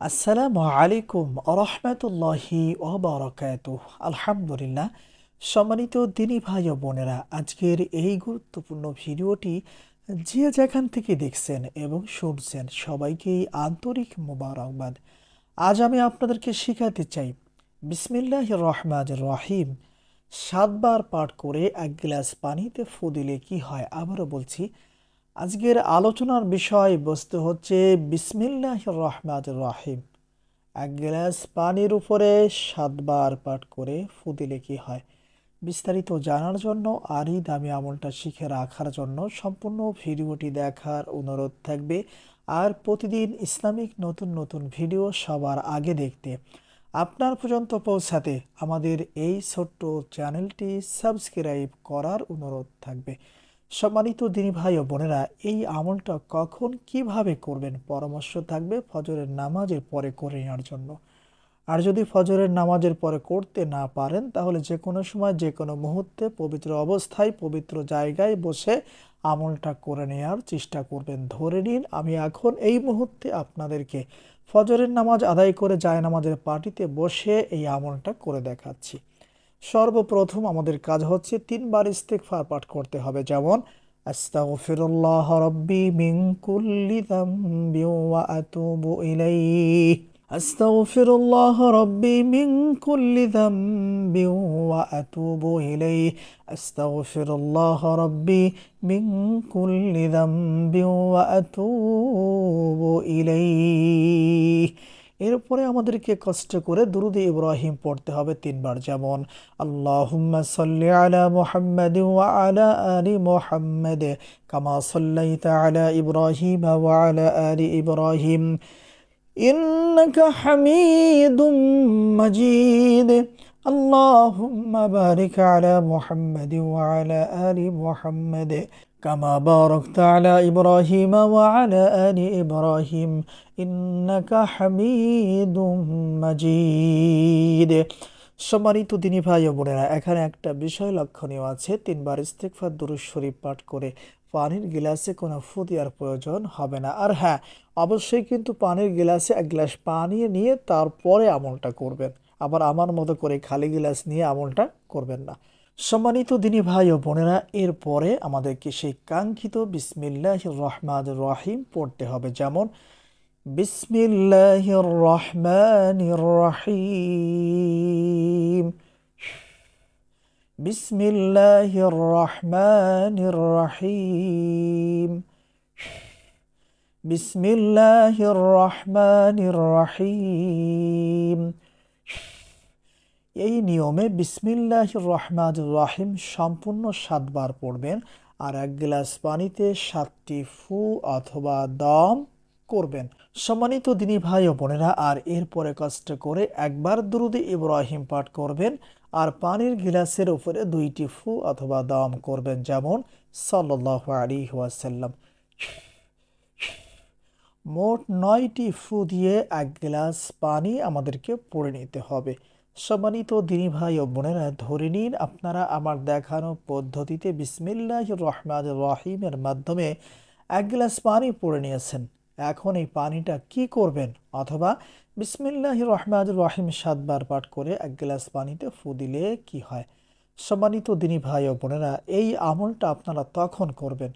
আসসালামু আলাইকুম আরহামাতুল্লাহি ওয়াবারাকাতুহ। আলহামদুলিল্লাহ। সম্মানিত দিনী ভাই ও বোনেরা, আজকের এই গুরুত্বপূর্ণ ভিডিওটি যে যেখান থেকে দেখছেন এবং শুনছেন সবাইকেই আন্তরিক মোবারকবাদ। আজ আমি আপনাদেরকে শেখাতে চাই বিসমিল্লাহির রহমানির রহিম 7 বার পাঠ করে 1 গ্লাস পানিতে ফু দিলে কি হয়। আবারও বলছি, আজকের আলোচনার বিষয়বস্তু হচ্ছে বিসমিল্লাহির রহমানির রহিম। 1 গ্লাস পানির উপরে 7 বার পাঠ করে ফু দিলে কি হয়। বিস্তারিত জানার জন্য আর এই দামি আমলটা শিখে রাখার জন্য সম্পূর্ণ ভিডিওটি দেখার অনুরোধ থাকবে। আর প্রতিদিন ইসলামিক নতুন নতুন ভিডিও সবার আগে দেখতে আপনার পর্যন্ত পৌঁছাতে আমাদের এই ছোট্ট চ্যানেলটি সাবস্ক্রাইব করার অনুরোধ থাকবে। সম্মানিত দিনী ভাই ও বোনেরা, এই আমলটা কখন কিভাবে করবেন পরামর্শ থাকবে ফজরের নামাজের পরে করে নেওয়ার জন্য। আর যদি ফজরের নামাজের পরে করতে না পারেন তাহলে যে কোনো সময় যে কোনো মুহূর্তে পবিত্র অবস্থায় পবিত্র জায়গায় বসে আমলটা করে নেওয়ার চেষ্টা করবেন। ধরে নিন আমি এখন এই মুহূর্তে আপনাদেরকে ফজরের নামাজ আদায় করে জায়নামাজের পাটিতে বসে এই আমলটা করে দেখাচ্ছি। সর্বপ্রথম আমাদের কাজ হচ্ছে 3 বার ইস্তিগফার পাঠ করতে হবে, যেমন আস্তাগফিরুল্লাহ রাব্বি মিন কুল্লি যামবি ওয়া আতুবু ইলাইহি। আস্তাগফিরুল্লাহ রাব্বি মিন কুল্লি যামবি ওয়া আতুবু ইলাইহি। আস্তাগফিরুল্লাহ রাব্বি মিন কুল্লি যামবি ওয়া আতুবু ইলাইহি। এরপরে আমাদেরকে কষ্ট করে দুরুদে ইব্রাহিম পড়তে হবে 3 বার, যেমন আল্লাহুম্মা সাল্লি আলা মুহাম্মাদ ওয়া আলা আলি মুহাম্মাদ কামা সাল্লাইতা আলা ইব্রাহিম ওয়া আলা আলি ইব্রাহিম ইন্নাকা হামিদুম মাজিদ। আল্লাহুম্মা বারিক আলা মুহাম্মাদ ওয়া আলা আলি মুহাম্মাদ কামা বারাকতা আলা ইব্রাহিম ওয়া আলা আলি ইব্রাহিম ইন্নাকা হামিদুম মাজিদ। সম্মানিত দিনী ভাই ও বোনেরা, এখানে একটা বিষয় লক্ষণীয় আছে। 3 বার ইস্তিগফার দুরূদ শরীফ পাঠ করে পানির গিলাসে কোনো ফু দেওয়ার প্রয়োজন হবে না। আর হ্যাঁ, অবশ্যই কিন্তু পানির গিলাসে 1 গ্লাস পানি নিয়ে তারপরে আমলটা করবেন। আবার আমার মতো করে খালি গিলাস নিয়ে আমলটা করবেন না। সম্মানিত দিনী ভাই ও বোনেরা, এরপরে আমাদেরকে সেই কাঙ্ক্ষিত বিসমিল্লাহির রহমানির রহিম পড়তে হবে, যেমন বিসমিল্লাহির রহমানির রহিম। বিসমিল্লাহির রহমানির রহিম। বিসমিল্লাহির রহমানির রহিম। এই নিয়মে বিসমিল্লাহির রহমানির রহিম সম্পূর্ণ 7 বার পড়বেন। আর 1 গ্লাস পানিতে 7টি ফু অথবা দম করবেন। সম্মানিত দিনী ভাই ও বোনেরা, আর এরপরে কষ্ট করে 1 বার দুরুদে ইব্রাহিম পাঠ করবেন আর পানির গিলাসের উপরে 2টি ফু অথবা দম করবেন, যেমন সাল্লাল্লাহু আলাইহি ওয়াসাল্লাম। মোট 9টি ফু দিয়ে 1 গ্লাস পানি আমাদেরকে পড়ে নিতে হবে। সম্মানিত দিনী ভাই ও বোনেরা, ধরে নিন আপনারা আমার দেখানো পদ্ধতিতে বিসমিল্লাহির রহমানির রহিমের মাধ্যমে 1 গ্লাস পানি পড়ে নিয়েছেন। এখন এই পানিটা কি করবেন, অথবা বিসমিল্লাহির রহমানির রহিম 7 বার পাঠ করে 1 গ্লাস পানিতে ফু দিলে কি হয়। সম্মানিত দিনী ভাই ও বোনেরা, এই আমলটা আপনারা তখন করবেন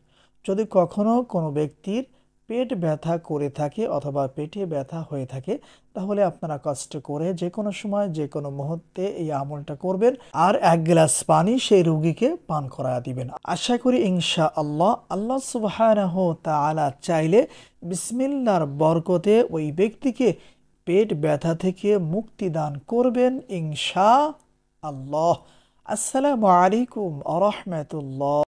যদি কখনো কোনো ব্যক্তির পেট ব্যথা করে থাকে অথবা পেটে ব্যথা হয়ে থাকে, তাহলে আপনারা কষ্ট করে যে কোনো সময় যে কোনো মুহূর্তে এই আমলটা করবেন আর 1 গ্লাস পানি সেই রোগীকে পান করা দিবেন। আশা করি ইনশাআল্লাহ আল্লাহ সুবহানাহু ওয়া তাআলা চাইলে বিসমিল্লাহর বরকতে ওই ব্যক্তিকে পেট ব্যথা থেকে মুক্তি দান করবেন ইনশাআল্লাহ। আসসালামু আলাইকুম ওয়া রাহমাতুল্লাহ।